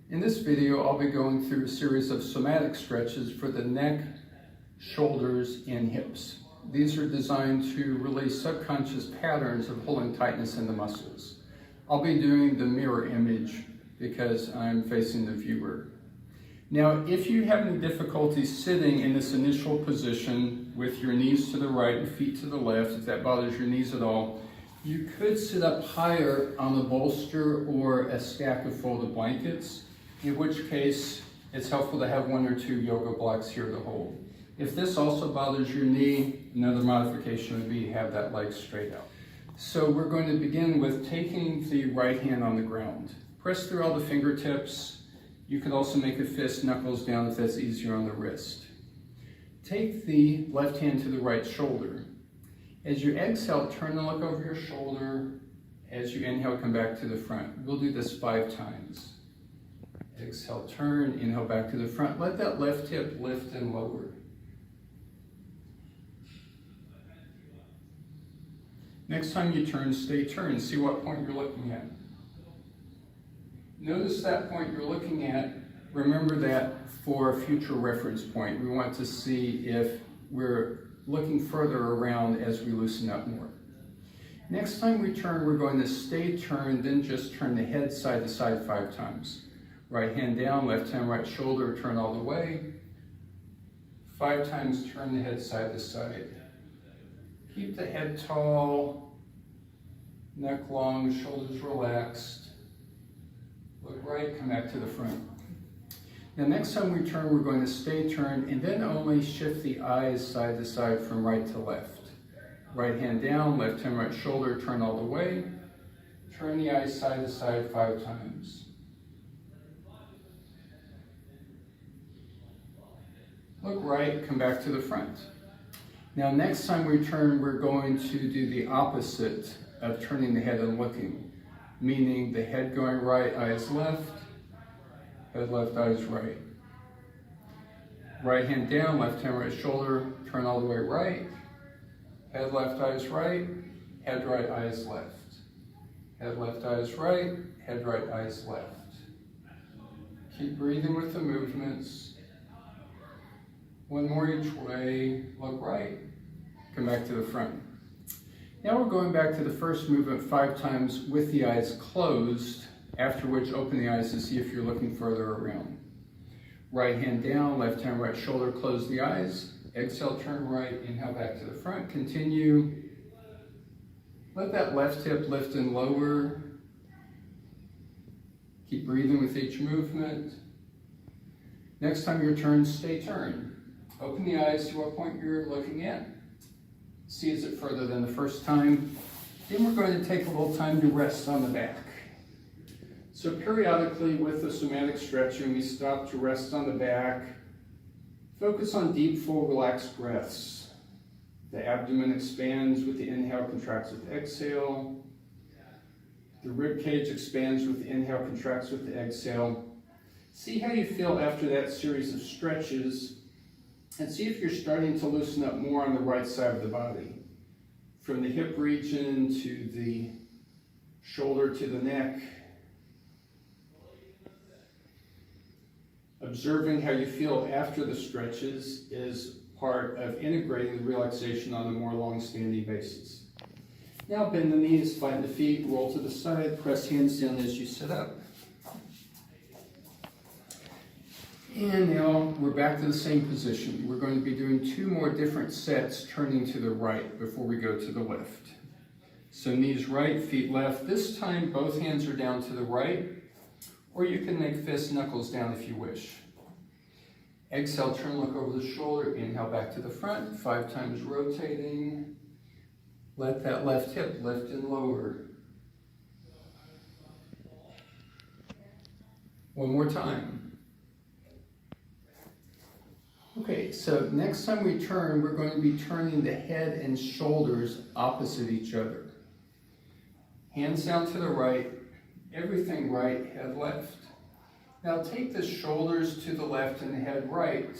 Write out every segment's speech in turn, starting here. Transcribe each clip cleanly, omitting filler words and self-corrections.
In this video, I'll be going through a series of somatic stretches for the neck, shoulders, and hips. These are designed to release subconscious patterns of holding tightness in the muscles. I'll be doing the mirror image because I'm facing the viewer. Now, if you have any difficulty sitting in this initial position with your knees to the right and feet to the left, if that bothers your knees at all, you could sit up higher on the bolster or a stack of folded blankets, in which case it's helpful to have one or two yoga blocks here to hold. If this also bothers your knee, another modification would be to have that leg straight out. So we're going to begin with taking the right hand on the ground. Press through all the fingertips. You could also make a fist, knuckles down if that's easier on the wrist. Take the left hand to the right shoulder. As you exhale, turn and look over your shoulder. As you inhale, come back to the front. We'll do this 5 times. Exhale, turn, inhale back to the front. Let that left hip lift and lower. Next time you turn, stay turned. See what point you're looking at. Notice that point you're looking at. Remember that for a future reference point. We want to see if we're looking further around as we loosen up more. Next time we turn, we're going to stay turned, then just turn the head side to side 5 times. Right hand down, left hand, right shoulder, turn all the way. 5 times, turn the head side to side. Keep the head tall, neck long, shoulders relaxed. Look right, come back to the front. Now next time we turn, we're going to stay turned and then only shift the eyes side to side from right to left. Right hand down, left hand, right shoulder, turn all the way. Turn the eyes side to side 5 times. Look right, come back to the front. Now next time we turn, we're going to do the opposite of turning the head and looking, meaning the head going right, eyes left, head left, eyes right. Right hand down, left hand, right shoulder, turn all the way right, head left, eyes right, head right, eyes left. Head left, eyes right, head right, eyes left. Keep breathing with the movements. One more each way, look right, come back to the front. Now we're going back to the first movement 5 times with the eyes closed, after which open the eyes to see if you're looking further around. Right hand down, left hand, right shoulder, close the eyes. Exhale, turn right, inhale back to the front, continue. Let that left hip lift and lower. Keep breathing with each movement. Next time your turn, stay turned. Open the eyes to what point you're looking at. See, is it further than the first time? Then we're going to take a little time to rest on the back. So periodically with the somatic stretching, we stop to rest on the back. Focus on deep, full, relaxed breaths. The abdomen expands with the inhale, contracts with the exhale. The rib cage expands with the inhale, contracts with the exhale. See how you feel after that series of stretches. And see if you're starting to loosen up more on the right side of the body. From the hip region to the shoulder to the neck. Observing how you feel after the stretches is part of integrating the relaxation on a more long-standing basis. Now bend the knees, flatten the feet, roll to the side, press hands down as you sit up. And now we're back to the same position. We're going to be doing 2 more different sets, turning to the right before we go to the left. So knees right, feet left. This time both hands are down to the right, or you can make fists, knuckles down if you wish. Exhale, turn, look over the shoulder. Inhale back to the front, 5 times rotating. Let that left hip lift and lower. One more time. Okay, so next time we turn, we're going to be turning the head and shoulders opposite each other. Hands down to the right, everything right, head left. Now take the shoulders to the left and the head right,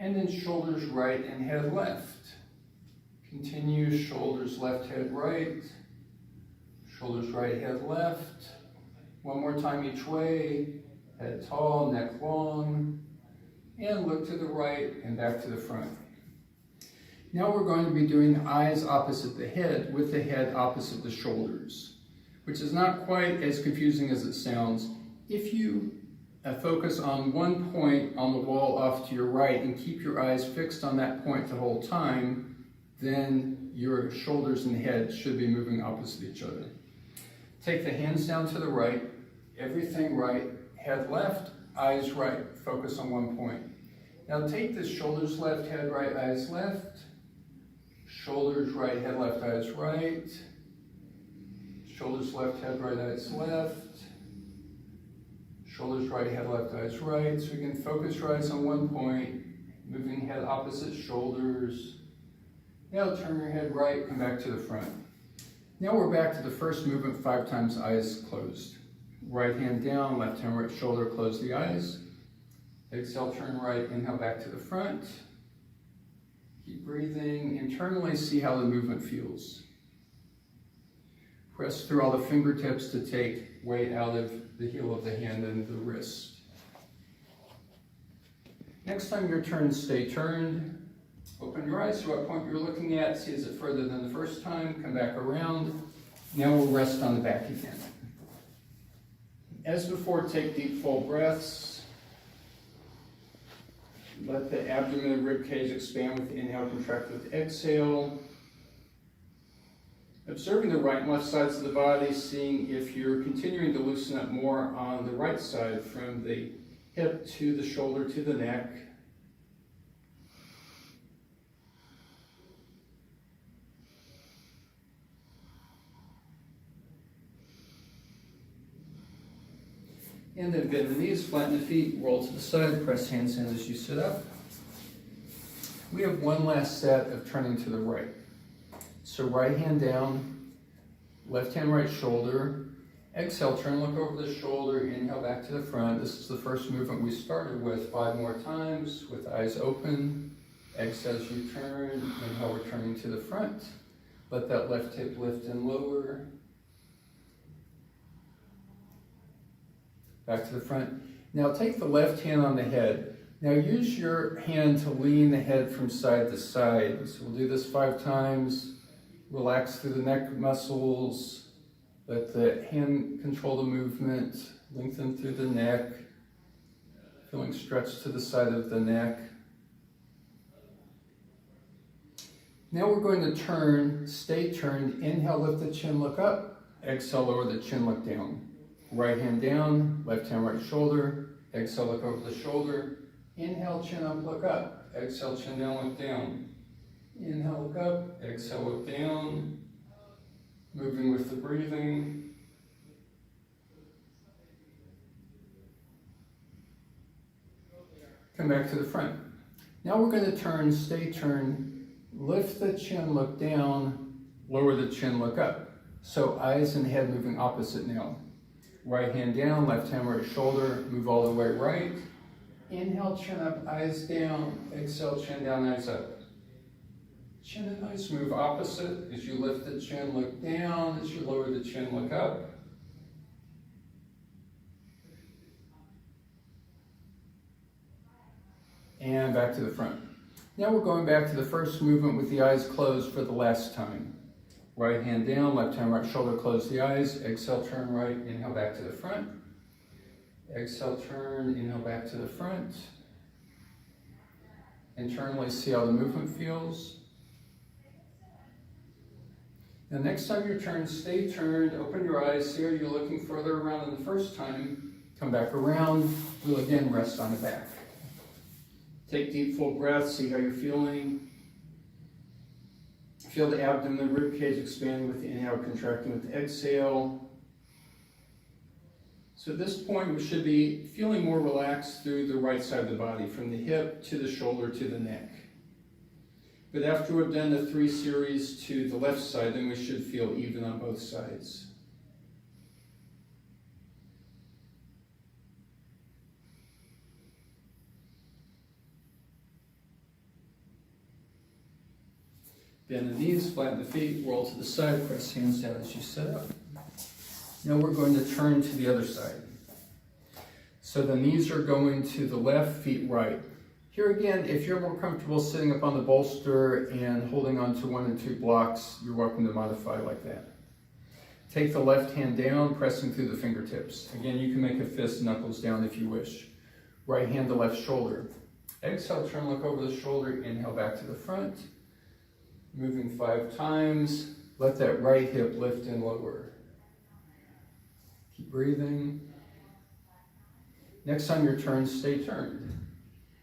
and then shoulders right and head left. Continue, shoulders left, head right, shoulders right, head left. One more time each way. Head tall, neck long, and look to the right and back to the front. Now we're going to be doing eyes opposite the head with the head opposite the shoulders, which is not quite as confusing as it sounds. If you focus on one point on the wall off to your right and keep your eyes fixed on that point the whole time, then your shoulders and head should be moving opposite each other. Take the hands down to the right, everything right, head left, eyes right, focus on one point. Now take the shoulders left, head right, eyes left, shoulders right, head left, eyes right, shoulders left, head right, eyes left, shoulders right, head left, eyes right. So you can focus your eyes on one point, moving head opposite shoulders. Now turn your head right, come back to the front. Now we're back to the first movement, 5 times eyes closed. Right hand down, left hand right shoulder, close the eyes. Exhale, turn right, inhale back to the front. Keep breathing. Internally, see how the movement feels. Press through all the fingertips to take weight out of the heel of the hand and the wrist. Next time your turn, stay turned. Open your eyes to what point you're looking at. See, is it further than the first time? Come back around. Now we'll rest on the back again. As before, take deep, full breaths. Let the abdomen and rib cage expand with inhale, contract with exhale. Observing the right and left sides of the body, seeing if you're continuing to loosen up more on the right side from the hip to the shoulder to the neck. And then bend the knees, flatten the feet, roll to the side, press hands in as you sit up. We have one last set of turning to the right. So right hand down, left hand right shoulder. Exhale, turn, look over the shoulder, inhale back to the front. This is the first movement we started with. 5 more times with eyes open. Exhale as you turn, inhale, returning to the front. Let that left hip lift and lower. Back to the front. Now take the left hand on the head. Now use your hand to lean the head from side to side. So we'll do this 5 times. Relax through the neck muscles. Let the hand control the movement. Lengthen through the neck. Feeling stretched to the side of the neck. Now we're going to turn, stay turned. Inhale, lift the chin, look up. Exhale, lower the chin, look down. Right hand down, left hand right shoulder. Exhale, look over the shoulder. Inhale, chin up, look up. Exhale, chin down, look down. Inhale, look up. Exhale, look down. Moving with the breathing. Come back to the front. Now we're going to turn, stay turned. Lift the chin, look down. Lower the chin, look up. So eyes and head moving opposite now. Right hand down, left hand right shoulder, move all the way right. Inhale, chin up, eyes down. Exhale, chin down, eyes up. Chin and eyes move opposite. As you lift the chin, look down. As you lower the chin, look up. And back to the front. Now we're going back to the first movement with the eyes closed for the last time. Right hand down, left hand right shoulder, close the eyes. Exhale, turn right, inhale back to the front. Exhale, turn, inhale back to the front. Internally, see how the movement feels. Now next time your turn, stay turned, open your eyes, see how you're looking further around than the first time. Come back around, we'll again rest on the back. Take deep, full breaths, see how you're feeling. Feel the abdomen and rib cage expanding with the inhale, contracting with the exhale. So at this point, we should be feeling more relaxed through the right side of the body, from the hip to the shoulder to the neck. But after we've done the 3 series to the left side, then we should feel even on both sides. Bend the knees, flatten the feet, roll to the side, press hands down as you sit up. Now we're going to turn to the other side. So So the knees are going to the left, feet right. Here again, if you're more comfortable sitting up on the bolster and holding on to 1 and 2 blocks, you're welcome to modify like that. Take the left hand down, pressing through the fingertips. Again, you can make a fist, knuckles down if you wish. Right hand to left shoulder. Exhale, turn, look over the shoulder, inhale back to the front. Moving 5 times. Let that right hip lift and lower. Keep breathing. Next time your turn, stay turned.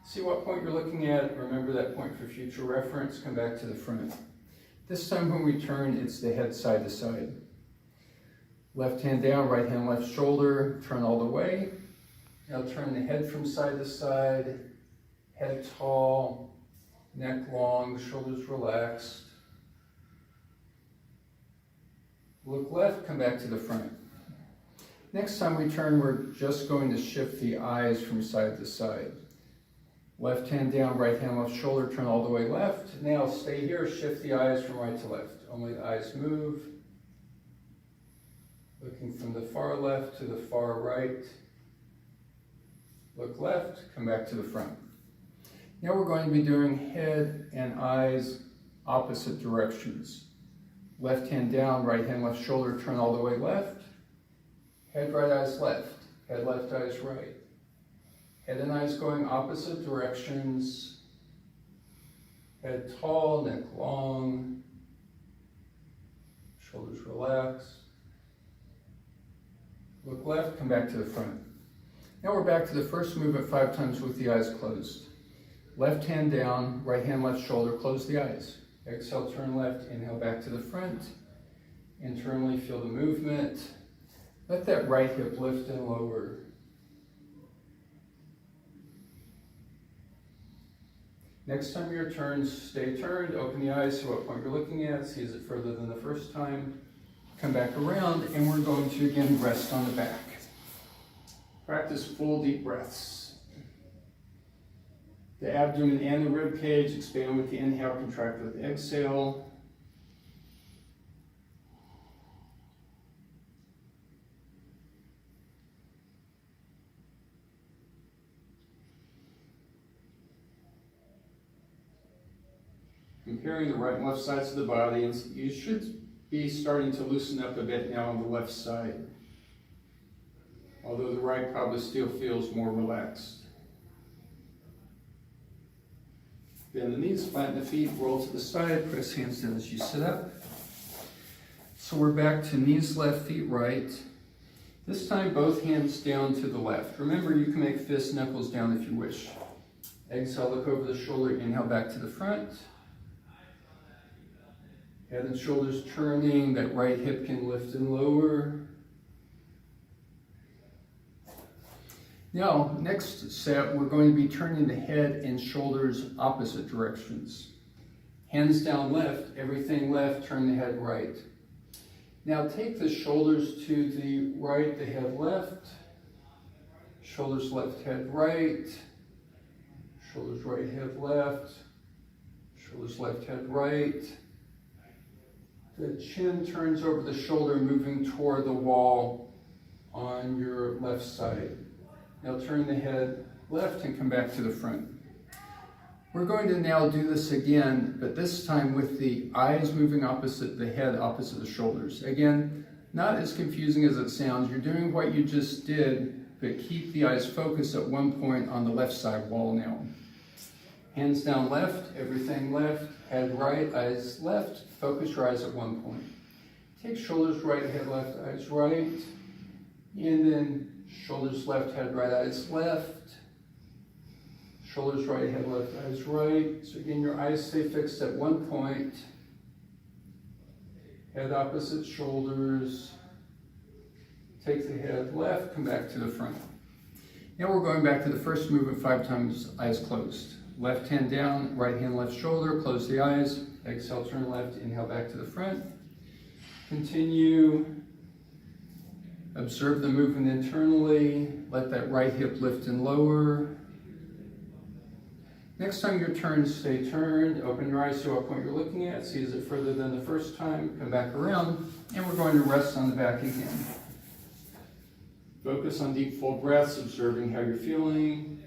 See what point you're looking at. Remember that point for future reference. Come back to the front. This time when we turn, it's the head side to side. Left hand down, right hand left shoulder. Turn all the way. Now turn the head from side to side. Head tall, neck long, shoulders relaxed. Look left, come back to the front. Next time we turn, we're just going to shift the eyes from side to side. Left hand down, right hand left shoulder, turn all the way left. Now stay here, shift the eyes from right to left. Only the eyes move. Looking from the far left to the far right. Look left, come back to the front. Now we're going to be doing head and eyes opposite directions. Left hand down, right hand left shoulder, turn all the way left. Head right, eyes left. Head left, eyes right. Head and eyes going opposite directions. Head tall, neck long. Shoulders relaxed. Look left, come back to the front. Now we're back to the first movement 5 times with the eyes closed. Left hand down, right hand left shoulder, close the eyes. Exhale, turn left, inhale back to the front. Internally feel the movement. Let that right hip lift and lower. Next time your turn, stay turned, open the eyes, see what point you're looking at, see is it further than the first time. Come back around, and we're going to again rest on the back. Practice full deep breaths. The abdomen and the rib cage expand with the inhale, contract with the exhale. Comparing the right and left sides of the body, and you should be starting to loosen up a bit now on the left side. Although the right probably still feels more relaxed. Bend the knees, flatten the feet, roll to the side, press hands down as you sit up. So we're back to knees left, feet right. This time both hands down to the left. Remember, you can make fists, knuckles down if you wish. Exhale, look over the shoulder, inhale back to the front. Head and shoulders turning, that right hip can lift and lower. Now, next set, we're going to be turning the head and shoulders opposite directions. Hands down left, everything left, turn the head right. Now take the shoulders to the right, the head left. Shoulders left, head right. Shoulders right, head left. Shoulders left, head right. The chin turns over the shoulder, moving toward the wall on your left side. Now turn the head left and come back to the front. We're going to now do this again, but this time with the eyes moving opposite the head, opposite the shoulders. Again, not as confusing as it sounds. You're doing what you just did, but keep the eyes focused at one point on the left side wall now. Hands down left, everything left, head right, eyes left. Focus your eyes at one point. Take shoulders right, head left, eyes right. And then shoulders left, head right, eyes left. Shoulders right, head left, eyes right. So again, your eyes stay fixed at one point. Head opposite shoulders. Take the head left, come back to the front. Now we're going back to the first movement 5 times, eyes closed. Left hand down, right hand left shoulder, close the eyes. Exhale, turn left, inhale back to the front. Continue. Observe the movement internally. Let that right hip lift and lower. Next time your turn, stay turned. Open your eyes to what point you're looking at. See is it further than the first time. Come back around. And we're going to rest on the back again. Focus on deep full breaths, observing how you're feeling.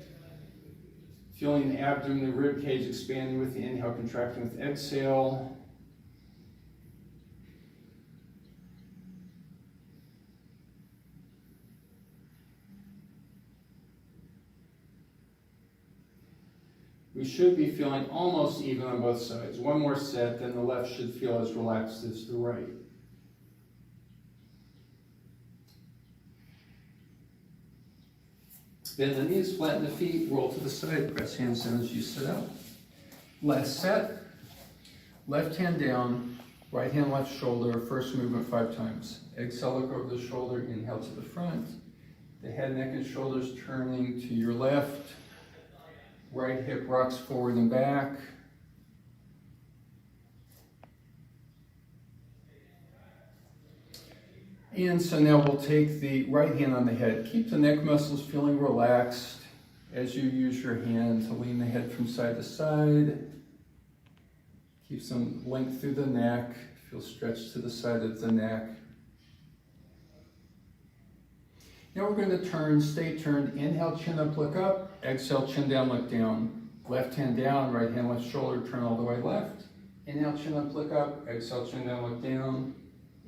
Feeling the abdomen, the rib cage expanding with the inhale, contracting with the exhale. We should be feeling almost even on both sides. One more set, then the left should feel as relaxed as the right. Bend the knees, flatten the feet, roll to the side, press hands down as you sit up. Last set. Left hand down, right hand left shoulder, first movement 5 times. Exhale, look over the shoulder, inhale to the front. The head, neck, and shoulders turning to your left. Right hip rocks forward and back. And so now we'll take the right hand on the head. Keep the neck muscles feeling relaxed as you use your hand to lean the head from side to side. Keep some length through the neck. Feel stretched to the side of the neck. Now we're going to turn, stay turned. Inhale, chin up, look up. Exhale, chin down, look down. Left hand down, right hand left shoulder, turn all the way left. Inhale, chin up, look up. Exhale, chin down, look down.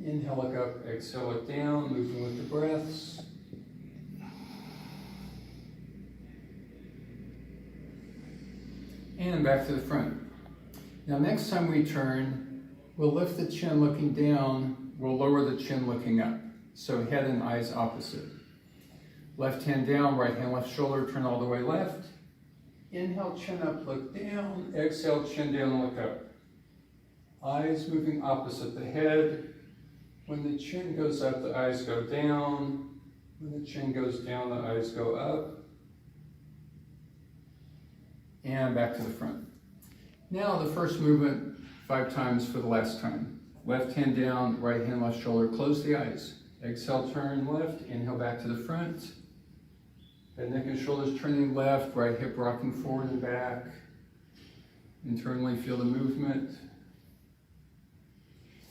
Inhale, look up, exhale, look down, moving with the breaths. And back to the front. Now next time we turn, we'll lift the chin looking down, we'll lower the chin looking up. So head and eyes opposite. Left hand down, right hand left shoulder, turn all the way left. Inhale, chin up, look down. Exhale, chin down, look up. Eyes moving opposite the head. When the chin goes up, the eyes go down. When the chin goes down, the eyes go up. And back to the front. Now the first movement 5 times for the last time. Left hand down, right hand left shoulder, close the eyes. Exhale, turn left, inhale back to the front. Head, neck, and shoulders turning left, right hip rocking forward and back. Internally feel the movement.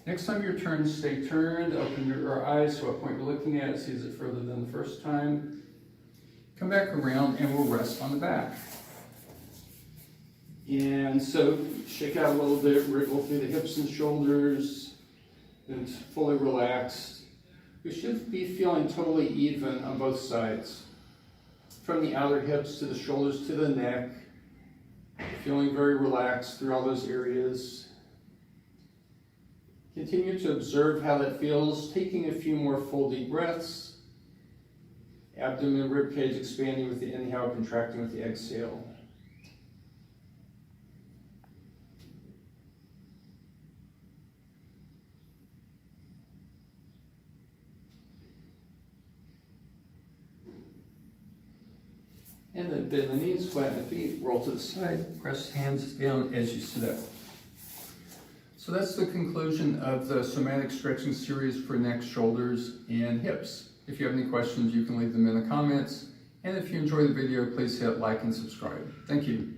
Next time your turn, stay turned, open your eyes so what point you're looking at, sees it further than the first time. Come back around and we'll rest on the back. And so shake out a little bit, wriggle through the hips and shoulders, and fully relaxed. We should be feeling totally even on both sides. From the outer hips to the shoulders to the neck, feeling very relaxed through all those areas. Continue to observe how that feels, taking a few more full deep breaths. Abdomen and rib cage expanding with the inhale, contracting with the exhale. And then bend the knees, flatten the feet, roll to the side, press hands down as you sit up. So that's the conclusion of the somatic stretching series for neck, shoulders, and hips. If you have any questions, you can leave them in the comments. And if you enjoy the video, please hit like and subscribe. Thank you.